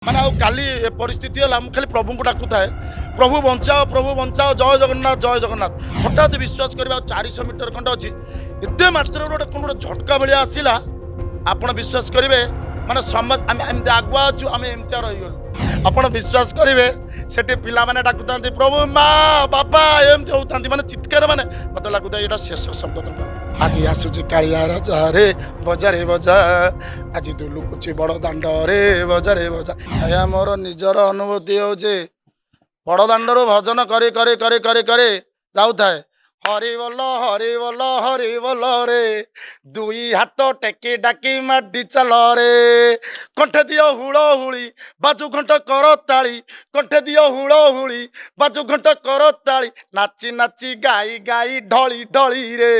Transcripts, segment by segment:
ମାନେ ଆଉ କାଲି ଏ ପରିସ୍ଥିତି ହେଲା ମୁଁ ଖାଲି ପ୍ରଭୁଙ୍କୁ ଡାକୁଥାଏ, ପ୍ରଭୁ ବଞ୍ଚାଅ, ଜୟ ଜଗନ୍ନାଥ। ହଠାତ୍ ବିଶ୍ୱାସ କରିବା 400 ମିଟର ଖଣ୍ଡେ ଅଛି, ଏତେ ମାତ୍ରାରେ ଗୋଟେ କ'ଣ ଗୋଟେ ଝଟକା ଭଳିଆ ଆସିଲା। ଆପଣ ବିଶ୍ୱାସ କରିବେ, ମାନେ ଆମେ ଏମିତି ଆଗୁଆ ଅଛୁ, ଆମେ ଏମିତିଆ ରହିଗଲୁ। ଆପଣ ବିଶ୍ୱାସ କରିବେ, ସେଠି ପିଲାମାନେ ଡାକୁଥାନ୍ତି ପ୍ରଭୁ, ମା ବାପା ଏମିତି ହଉଥାନ୍ତି, ମାନେ ଚିତ୍କାର, ମାନେ ମତେ ଲାଗୁଥାଏ ଏଇଟା ଶେଷ ଶବ୍ଦ ତାଙ୍କର। ଆଜି ଆସୁଛି କାଳିଆ ରାଜା ରେ ବଜାରେ ବଜା, ଆଜି ଦୁଲୁକୁଛି ବଡ଼ ଦାଣ୍ଡରେ ବଜାରେ ବଜା। ଆଜ୍ଞା ମୋର ନିଜର ଅନୁଭୂତି ହେଉଛି, ବଡ଼ ଦାଣ୍ଡରୁ ଭଜନ କରି କରି କରି କରି କରି ଯାଉଥାଏ, ହରି ବୋଲ ରେ, ଦୁଇ ହାତ ଟେକି ଡାକି ମାଡି ଚାଲ ରେ, କଣ୍ଠେ ଦିଅ ହୁଳ ହୁଳି ବାଜୁ ଘଣ୍ଟ କର ତାଳି, କଣ୍ଠେ ଦିଅ ହୁଳ ହୁଳି ବାଜୁ ଘଣ୍ଟ କର ତାଳି, ନାଚି ନାଚି ଗାଇ ଗାଇ ଢଳି ଢଳି ରେ,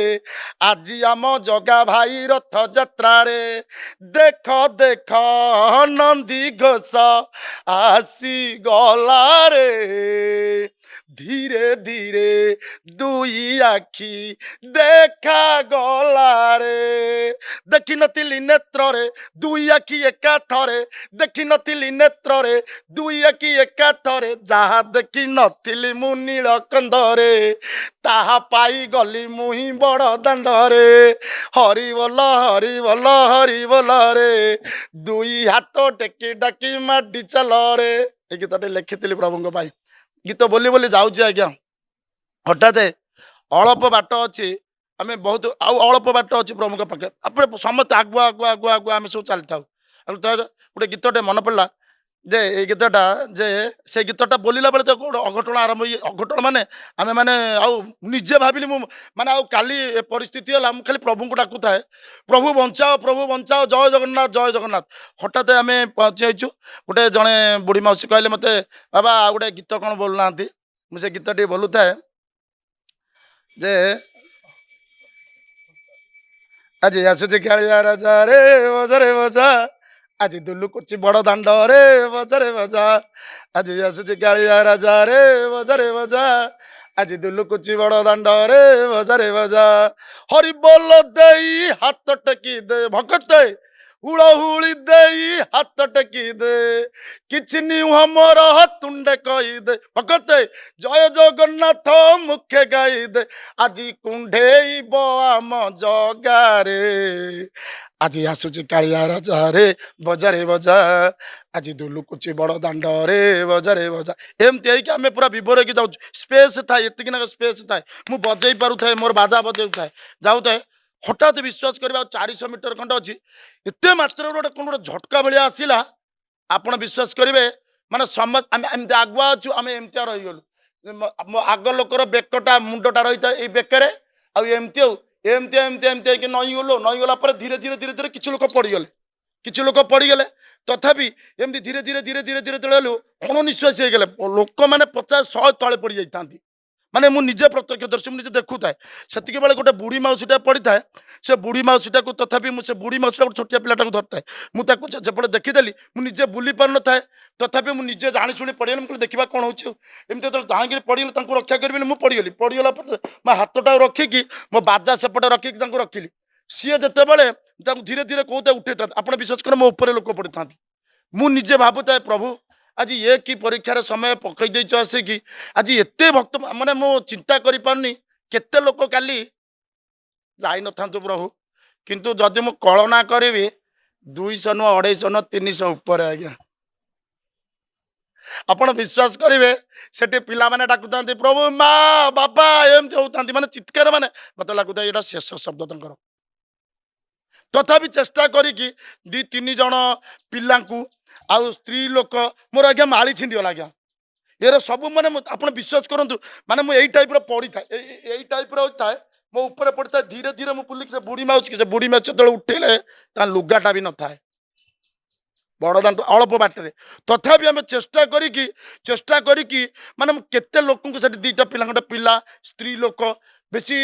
ଆଜି ଆମ ଜଗା ଭାଇ ରଥ ଯାତ୍ରାରେ, ଦେଖ ଦେଖ ନନ୍ଦୀ ଘୋଷ ଆସି ଗଲାରେ, ଧୀରେ ଧୀରେ ଦୁଇ ଆଖି ଦେଖା ଗଲାରେ, ଦେଖିନଥିଲି ନେତ୍ରରେ ଦୁଇ ଆଖି ଏକା ଥରେ, ଦେଖିନଥିଲି ନେତ୍ରରେ ଦୁଇ ଆଖି ଏକା ଥରେ, ଯାହା ଦେଖିନଥିଲି ମୁଁ ନୀଳ କନ୍ଦରେ, ତାହା ପାଇଗଲି ମୁହିଁ ବଡ଼ ଦାଣ୍ଡରେ, ହରି ବୋଲ ରେ, ଦୁଇ ହାତ ଟେକି ଡାକି ମାଡି ଚାଲରେ। ଏ ଗୀତଟି ଲେଖିଥିଲି ପ୍ରଭୁଙ୍କ ପାଇଁ। ଗୀତ ବୋଲି ବୋଲି ଯାଉଛି ଆଜ୍ଞା, ହଠାତ୍ ଅଳ୍ପ ବାଟ ଅଛି, ଆମେ ବହୁତ ଆଉ ଅଳ୍ପ ବାଟ ଅଛି ପ୍ରଭୁଙ୍କ ପାଖେ, ଆପଣ ସମସ୍ତେ ଆଗୁଆ ଆଗୁଆ ଆଗୁଆ ଆଗୁଆ ଆମେ ସବୁ ଚାଲିଥାଉ। ଆଉ ଗୋଟେ ଗୀତଟେ ମନେ ପଡ଼ିଲା ଯେ ଏଇ ଗୀତଟା, ଯେ ସେ ଗୀତଟା ବୋଲିଲା ବେଳେ ତ ଗୋଟେ ଅଘଟଣ ଆରମ୍ଭ ହେଇ, ଅଘଟଣ ମାନେ ଆମେ ମାନେ ଆଉ ନିଜେ ଭାବିଲି ମୁଁ, ମାନେ ଆଉ କାଲି ଏ ପରିସ୍ଥିତି ହେଲା ମୁଁ ଖାଲି ପ୍ରଭୁଙ୍କୁ ଡାକୁଥାଏ, ପ୍ରଭୁ ବଞ୍ଚାଅ, ଜୟ ଜଗନ୍ନାଥ। ହଠାତ୍ ଆମେ ପହଞ୍ଚି ଯାଇଛୁ, ଗୋଟେ ଜଣେ ବୁଢ଼ୀ ମାଉସୀ କହିଲେ ମୋତେ, ବାବା ଆଉ ଗୋଟେ ଗୀତ କ'ଣ ବୋଲୁନାହାନ୍ତି। ମୁଁ ସେ ଗୀତଟି ବୋଲୁଥାଏ ଯେ, ଆଜି ଆସୁଛି କାଳିଆ ରାଜା ରେ ବଜାରେ ବଜା, ଆଜି ଦୁଲୁକୁଛି ବଡ଼ ଦାଣ୍ଡରେ ବଜାରେ ବଜା, ଆଜି ଆସୁଛି କାଳିଆ ରାଜା ରେ ବଜାରେ ବଜା, ଆଜି ଦୁଲୁକୁଛି ବଡ଼ ଦାଣ୍ଡରେ ବଜାରେ ବଜା, ହରି ବୋଲ ଦେଇ ହାତ ଟେକି ଦେ ଭକତେ, ହୁଳହୁଳି ଦେଇ ହାତ ଟେକି ଦେ, କିଛି ନିହୁଁ ମୋର ତୁଣ୍ଡେ କହିଦେ, ଭକତେ ଜୟ ଜଗନ୍ନାଥ ମୁଖେ ଗାଇଦେ, ଆଜି କୁଣ୍ଢେଇବ ଆମ ଜଗାରେ, ଆଜି ଆସୁଛି କାଳିଆ ରାଜା ରେ ବଜାରେ ବଜା, ଆଜି ଦୁଲୁକୁଛି ବଡ଼ ଦାଣ୍ଡରେ ବଜାରେ ବଜା। ଏମିତି ହେଇକି ଆମେ ପୁରା ବିଭୋର ହେଇକି ଯାଉଛୁ। ସ୍ପେସ୍ ଥାଏ, ଏତିକି ନା ସ୍ପେସ୍ ଥାଏ, ମୁଁ ବଜେଇ ପାରୁଥାଏ, ମୋର ବାଜା ବଜେଉଥାଏ, ଯାଉଥାଏ। ହଠାତ୍ ବିଶ୍ୱାସ କରିବା 400 ମିଟର ଖଣ୍ଡେ ଅଛି, ଏତେ ମାତ୍ରାରେ ଗୋଟେ କ'ଣ ଗୋଟେ ଝଟକା ଭଳିଆ ଆସିଲା। ଆପଣ ବିଶ୍ୱାସ କରିବେ, ମାନେ ଆମେ ଏମିତି ଆଗୁଆ ଅଛୁ, ଆମେ ଏମିତିଆ ରହିଗଲୁ। ମୋ ଆଗ ଲୋକର ବେକଟା ମୁଣ୍ଡଟା ରହିଥାଏ ଏଇ ବେକରେ, ଆଉ ଏମିତି ଆଉ ଏମିତି ହେଇକି ନଇଗଲା ପରେ ଧୀରେ ଧୀରେ ଧୀରେ ଧୀରେ କିଛି ଲୋକ ପଡ଼ିଗଲେ, ତଥାପି ଏମିତି ଧୀରେ ଧୀରେ ଧୀରେ ଧୀରେ ଧୀରେ ତଳେ ଅଣନିଶ୍ୱାସୀ ହେଇଗଲେ ଲୋକମାନେ, 50-100 ତଳେ ପଡ଼ିଯାଇଥାନ୍ତି। ମାନେ ମୁଁ ନିଜେ ପ୍ରତ୍ୟକ୍ଷଦର୍ଶୀ, ମୁଁ ନିଜେ ଦେଖୁଥାଏ। ସେତିକି ବେଳେ ଗୋଟେ ବୁଢ଼ୀ ମାଉସୀଟା ପଡ଼ିଥାଏ, ସେ ବୁଢ଼ୀ ମାଉସୀଟାକୁ, ତଥାପି ମୁଁ ସେ ବୁଢ଼ୀ ମାଉସୀଟା ଗୋଟେ ଛୋଟିଆ ପିଲାଟାକୁ ଧରିଥାଏ, ମୁଁ ତାକୁ ଯେପଟେ ଦେଖିଦେଲି, ମୁଁ ନିଜେ ବୁଲି ପାରୁନଥାଏ, ତଥାପି ମୁଁ ନିଜେ ଜାଣି ଶୁଣି ପଡ଼ିଗଲି। ମୁଁ କହିଲି ଦେଖିବା କ'ଣ ହେଉଛି ଆଉ, ଏମିତି ଯେତେବେଳେ ଧାଇଁକିରି ପଡ଼ିଗଲି, ତାଙ୍କୁ ରକ୍ଷା କରିବିନି, ମୁଁ ପଡ଼ିଗଲା ପରେ ମୋ ହାତଟାକୁ ରଖିକି, ମୋ ବାଜା ସେପଟେ ରଖିକି ତାଙ୍କୁ ରଖିଲି। ସିଏ ଯେତେବେଳେ ତାଙ୍କୁ ଧୀରେ ଧୀରେ କହୁଥାଏ ଉଠେଇଥାନ୍ତି, ଆପଣ ବିଶ୍ୱାସ କର ମୋ ଉପରେ ଲୋକ ପଡ଼ିଥାନ୍ତି। ମୁଁ ନିଜେ ଭାବୁଥାଏ, ପ୍ରଭୁ ଆଜି ଏ କି ପରୀକ୍ଷାର ସମୟ ପକାଇ ଦେଇଛ ଆସିକି, ଆଜି ଏତେ ଭକ୍ତ, ମାନେ ମୁଁ ଚିନ୍ତା କରିପାରୁନି କେତେ ଲୋକ କାଲି ଯାଇନଥାନ୍ତୁ ପ୍ରଭୁ, କିନ୍ତୁ ଯଦି ମୁଁ କଳନା କରିବି 200 ନୁହଁ, 250 ନୁହଁ, 300 ଉପରେ ଆଜ୍ଞା। ଆପଣ ବିଶ୍ୱାସ କରିବେ, ସେଠି ପିଲାମାନେ ଡାକୁଥାନ୍ତି ପ୍ରଭୁ, ମା ବାପା ଏମିତି ହଉଥାନ୍ତି, ମାନେ ଚିତ୍କାର, ମାନେ ମତେ ଲାଗୁଥାଏ ଏଇଟା ଶେଷ ଶବ୍ଦ ତାଙ୍କର। ତଥାପି ଚେଷ୍ଟା କରିକି 2-3 ଜଣ ପିଲାଙ୍କୁ ଆଉ ସ୍ତ୍ରୀ ଲୋକ, ମୋର ଆଜ୍ଞା ମାଳି ଛିଣ୍ଡିଗଲା ଆଜ୍ଞା। ଏର ସବୁ ମାନେ ଆପଣ ବିଶ୍ୱାସ କରନ୍ତୁ, ମାନେ ମୁଁ ଏଇ ଟାଇପ୍ର ପଡ଼ିଥାଏ, ଏଇ ଟାଇପ୍ର ଥାଏ, ମୋ ଉପରେ ପଡ଼ିଥାଏ। ଧୀରେ ଧୀରେ ମୁଁ ବୁଲିକି ସେ ବୁଢ଼ୀ ମାଉସୀ ଯେତେବେଳେ ଉଠେଇଲେ, ତା ଲୁଗାଟା ବି ନଥାଏ ବଡ଼ଦାଣ୍ଡ ଅଳ୍ପ ବାଟରେ। ତଥାପି ଆମେ ଚେଷ୍ଟା କରିକି ମାନେ ମୁଁ କେତେ ଲୋକଙ୍କୁ, ସେଠି 2ଟା ପିଲାଙ୍କ ପିଲା, ସ୍ତ୍ରୀ ଲୋକ, ବେଶୀ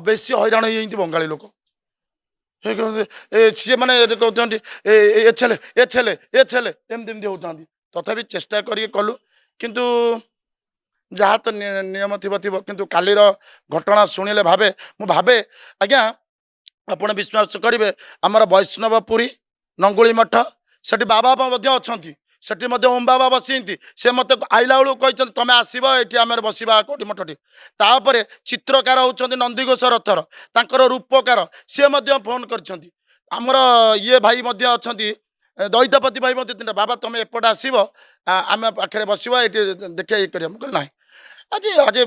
ବେଶୀ ହଇରାଣ ହେଇଯାଇଛି ବଙ୍ଗାଳୀ ଲୋକ। ସିଏ ମାନେ କହୁଛନ୍ତି ଏ ଛେଲେ ଏମିତି ଏମିତି ହଉଥାନ୍ତି। ତଥାପି ଚେଷ୍ଟା କରିକି କଲୁ, କିନ୍ତୁ ଯାହା ତ ନିୟମ ଥିବ। କିନ୍ତୁ କାଲିର ଘଟଣା ଶୁଣିଲେ ମୁଁ ଭାବେ ଆଜ୍ଞା, ଆପଣ ବିଶ୍ୱାସ କରିବେ, ଆମର ବୈଷ୍ଣବ ପୁରୀ ନଙ୍ଗୁଳି ମଠ, ସେଠି ବାବା ମଧ୍ୟ ଅଛନ୍ତି। ସେଠି ମଧ୍ୟ ଓମ୍ ବାବା ବସିଛନ୍ତି। ସେ ମୋତେ ଆଇଲା ବେଳକୁ କହିଛନ୍ତି ତମେ ଆସିବ ଏଠି ଆମେ ବସିବା କୋଉଠି ମଠଟି। ତାପରେ ଚିତ୍ରକାର ହେଉଛନ୍ତି ନନ୍ଦିଘୋଷ ରଥର, ତାଙ୍କର ରୂପକାର ସିଏ ମଧ୍ୟ ଫୋନ୍ କରିଛନ୍ତି। ଆମର ଇଏ ଭାଇ ମଧ୍ୟ ଅଛନ୍ତି ଦଇତାପତି ଭାଇ ମଧ୍ୟ ତିନିଟା, ବାବା ତମେ ଏପଟେ ଆସିବ ଆମେ ପାଖରେ ବସିବା ଏଠି ଦେଖିବା ଇଏ କରିବା। ମୁଁ କହିଲି ନାହିଁ, ଆଜି ଆଜି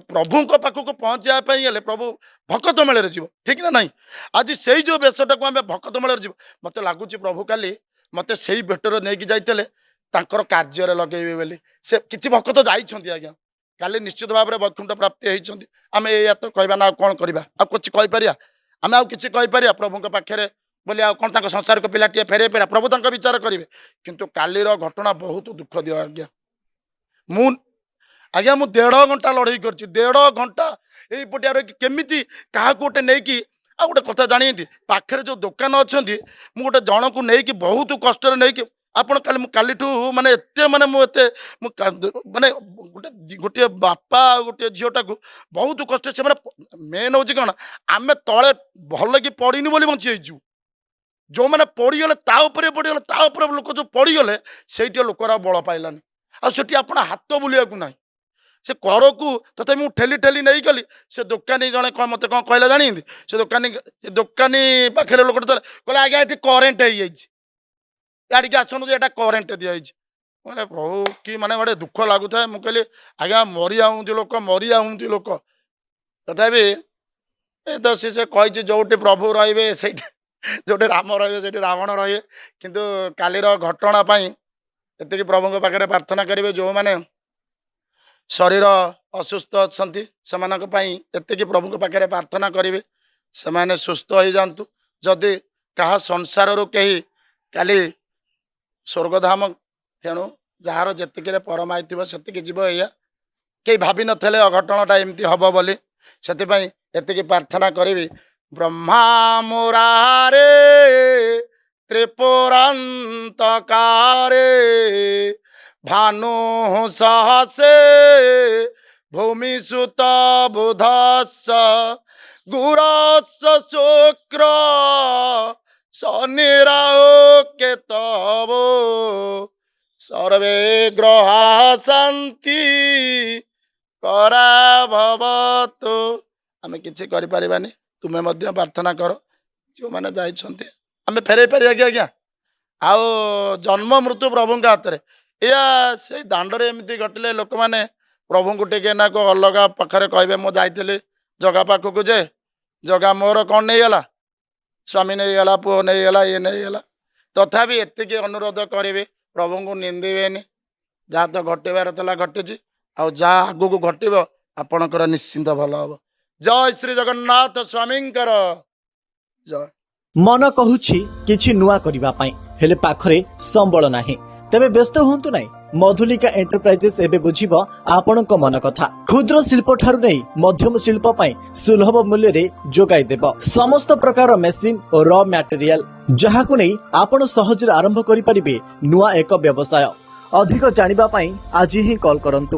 ପ୍ରଭୁଙ୍କ ପାଖକୁ ପହଞ୍ଚିବା ପାଇଁ ହେଲେ ପ୍ରଭୁ ଭକତ ମେଳରେ ଯିବ, ଠିକ ନା ନାହିଁ? ଆଜି ସେଇ ଯେଉଁ ବେଶଟାକୁ ଆମେ ଭକତ ମେଳରେ ଯିବ, ମୋତେ ଲାଗୁଛି ପ୍ରଭୁ କାଲି ମୋତେ ସେଇ ଭେଟରେ ନେଇକି ଯାଇଥିଲେ ତାଙ୍କର କାର୍ଯ୍ୟରେ ଲଗେଇବେ ବୋଲି। ସେ କିଛି ଭକତ ଯାଇଛନ୍ତି ଆଜ୍ଞା, କାଲି ନିଶ୍ଚିତ ଭାବରେ ବୈକୁଣ୍ଠ ପ୍ରାପ୍ତି ହେଇଛନ୍ତି। ଆମେ ଏଇଆ ତ କହିବା ନା, ଆଉ କ'ଣ କରିବା? ଆଉ କିଛି କହିପାରିବା? ଆମେ ଆଉ କିଛି କହିପାରିବା ପ୍ରଭୁଙ୍କ ପାଖରେ ବୋଲି? ଆଉ କ'ଣ ତାଙ୍କ ସଂସାରିକ ପିଲାଟିଏ ଫେରେଇ ପାରିବା? ପ୍ରଭୁ ତାଙ୍କ ବିଚାର କରିବେ। କିନ୍ତୁ କାଲିର ଘଟଣା ବହୁତ ଦୁଃଖ ଦିଅ ଆଜ୍ଞା। ମୁଁ ଆଜ୍ଞା ମୁଁ 1.5 ଘଣ୍ଟା ଲଢ଼େଇ କରିଛି, 1.5 ଘଣ୍ଟା ଏଇପଟିଆ ରହିକି କେମିତି କାହାକୁ ଗୋଟେ ନେଇକି। ଆଉ ଗୋଟେ କଥା ଜାଣିଛନ୍ତି, ପାଖରେ ଯେଉଁ ଦୋକାନ ଅଛନ୍ତି ମୁଁ ଗୋଟେ ଜଣକୁ ନେଇକି ବହୁତ କଷ୍ଟରେ ନେଇକି ଆପଣ କାଲି ମୁଁ କାଲିଠୁ ମାନେ ଏତେ ମାନେ ମୁଁ ଏତେ ମୁଁ ମାନେ ଗୋଟିଏ ବାପା ଆଉ ଗୋଟିଏ ଝିଅଟାକୁ ବହୁତ କଷ୍ଟ ସେମାନେ। ମେନ୍ ହେଉଛି କ'ଣ, ଆମେ ତଳେ ଭଲକି ପଡ଼ିନୁ ବୋଲି ବଞ୍ଚି ହେଇଛୁ। ଯେଉଁମାନେ ପଡ଼ିଗଲେ ତା ଉପରେ ପଡ଼ିଗଲେ, ତା ଉପରେ ଲୋକ ଯେଉଁ ପଡ଼ିଗଲେ ସେଇଠି ଲୋକର ଆଉ ବଳ ପାଇଲାନି। ଆଉ ସେଠି ଆପଣ ହାତ ବୁଲିବାକୁ ନାହିଁ। ସେ କରକୁ ତଥାପି ମୁଁ ଠେଲି ଠେଲି ନେଇଗଲି। ସେ ଦୋକାନୀ ଜଣେ କ'ଣ ମୋତେ କ'ଣ କହିଲା ଜାଣିଛନ୍ତି? ସେ ଦୋକାନୀ ପାଖରେ ଲୋକଟେ କହିଲେ ଆଜ୍ଞା ଏଠି କରେଣ୍ଟ ହେଇଯାଇଛି, ଗାଡ଼ିକି ଆସନ୍ତୁ ଯେ ଏଇଟା କରେଣ୍ଟ ଦିଆଯାଇଛି। ମାନେ ପ୍ରଭୁ କି ମାନେ ଗୋଟେ ଦୁଃଖ ଲାଗୁଥାଏ। ମୁଁ କହିଲି ଆଜ୍ଞା ମରିଯାଉନ୍ତି ଲୋକ, ମରିଯାଉନ୍ତି ଲୋକ। ତଥାପି ଏ ତ ସେ କହିଛି ଯୋଉଠି ପ୍ରଭୁ ରହିବେ ସେଇଠି, ଯୋଉଠି ରାମ ରହିବେ ସେଇଠି ରାବଣ ରହିବେ। କିନ୍ତୁ କାଲିର ଘଟଣା ପାଇଁ ଏତିକି ପ୍ରଭୁଙ୍କ ପାଖରେ ପ୍ରାର୍ଥନା କରିବେ, ଯେଉଁମାନେ ଶରୀର ଅସୁସ୍ଥ ଅଛନ୍ତି ସେମାନଙ୍କ ପାଇଁ ଏତିକି ପ୍ରଭୁଙ୍କ ପାଖରେ ପ୍ରାର୍ଥନା କରିବେ, ସେମାନେ ସୁସ୍ଥ ହେଇଯାଆନ୍ତୁ। ଯଦି କାହା ସଂସାରରୁ କେହି କାଲି ସ୍ୱର୍ଗଧାମ, ତେଣୁ ଯାହାର ଯେତିକିରେ ପରମାୟୁ ଥିବ ସେତିକି ଯିବ। ଏଇଆ କେହି ଭାବିନଥିଲେ ଅଘଟଣଟା ଏମିତି ହବ ବୋଲି, ସେଥିପାଇଁ ଏତିକି ପ୍ରାର୍ଥନା କରିବି। ବ୍ରହ୍ମା ମୁରାରେ ତ୍ରିପୁରାନ୍ତକାରେ ଭାନୁ ସହସେ ଭୂମି ସୁତ ବୁଧଶ୍ଚ গুরস্য শুক্র শনিরাহু কেতব সর্বে গ্রহা শান্তি করা ভবতু। ଆମେ କିଛି କରିପାରିବାନି, ତୁମେ ମଧ୍ୟ ପ୍ରାର୍ଥନା କର। ଯେଉଁମାନେ ଯାଇଛନ୍ତି ଆମେ ଫେରାଇ ପାରିବା କି ଆଜ୍ଞା? ଆଉ ଜନ୍ମ ମୃତ୍ୟୁ ପ୍ରଭୁଙ୍କ ହାତରେ। ଏଇଆ ସେଇ ଦାଣ୍ଡରେ ଏମିତି ଘଟିଲେ ଲୋକମାନେ ପ୍ରଭୁଙ୍କୁ ଟିକେ ନାକୁ ଅଲଗା ପାଖରେ କହିବେ ମୁଁ ଯାଇଥିଲି ଜଗା ପାଖକୁ ଯେ ଜଗା ମୋର କ'ଣ ନେଇଗଲା, ସ୍ୱାମୀ ନେଇଗଲା, ପୁଅ ନେଇଗଲା, ଇଏ ନେଇଗଲା। ତଥାପି ଏତିକି ଅନୁରୋଧ କରିବେ ପ୍ରଭୁଙ୍କୁ ନିନ୍ଦିବେନି। ଯାହା ତ ଘଟିବାର ଥିଲା ଘଟିଛି, ଆଉ ଯାହା ଆଗକୁ ଘଟିବ ଆପଣଙ୍କର ନିଶ୍ଚିନ୍ତ ଭଲ ହବ। ଜୟ ଶ୍ରୀ ଜଗନ୍ନାଥ ସ୍ୱାମୀଙ୍କର ଜୟ। ମନ କହୁଛି କିଛି ନୂଆ କରିବା ପାଇଁ, ହେଲେ ପାଖରେ ସମ୍ବଳ ନାହିଁ। ତେବେ ବ୍ୟସ୍ତ ହୁଅନ୍ତୁ ନାହିଁ, ମଧୁଲିକା ଏଣ୍ଟରପ୍ରାଇଜେସ୍ ଏବେ ବୁଝିବ ଆପଣଙ୍କ ମନ କଥା। କ୍ଷୁଦ୍ର ଶିଳ୍ପ ଠାରୁ ନେଇ ମଧ୍ୟମ ଶିଳ୍ପ ପାଇଁ ସୁଲଭ ମୂଲ୍ୟରେ ଯୋଗାଇ ଦେବ ସମସ୍ତ ପ୍ରକାର ମେସିନ ଓ ର ମ୍ୟାଟେରିଆଲ, ଯାହାକୁ ନେଇ ଆପଣ ସହଜରେ ଆରମ୍ଭ କରିପାରିବେ ନୂଆ ଏକ ବ୍ୟବସାୟ। ଅଧିକ ଜାଣିବା ପାଇଁ ଆଜି ହିଁ କଲ୍ କରନ୍ତୁ